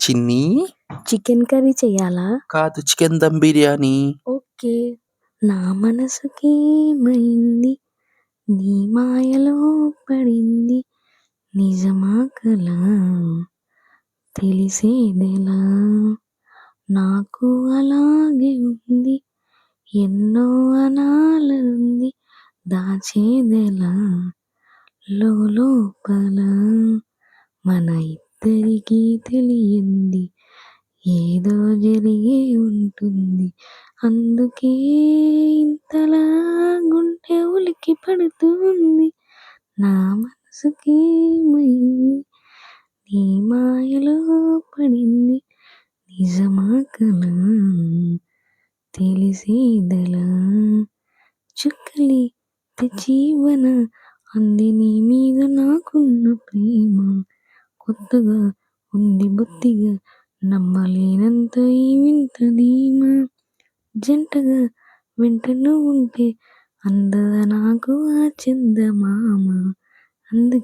చిన్ని chicken curry చెయ్యాలా? కాదు, చికెన్ దమ్ బిర్యానీ. ఓకే. నా మనసుకేమైంది, నీ మాయలో పడింది, నిజమా కలా తెలిసేదెలా, నాకు అలాగే ఉంది, ఎన్నో అనాలనుంది, దాచేదెలా లోలోపల, మన ఇద్దరికీ తెలియంది ఏదో జరిగే ఉంటుంది, అందుకే ఇంతలా గుండె ఉలికి పడుతుంది, నా మనసుకేమైంది, నీ మాయలో పడింది, నిజమా కలా తెలిసేదెలా, చుక్కలే తెచ్చివ్వనా, అంది నీ మీద నాకున్న ప్రేమ, కొత్తగా ఉంది బొత్తిగా, నమ్మలేనంత ఈ వింత ధీమా, జంటగా వెంట నువ్వుంటే అందదా నాకు ఆ చందమామ, అందుకే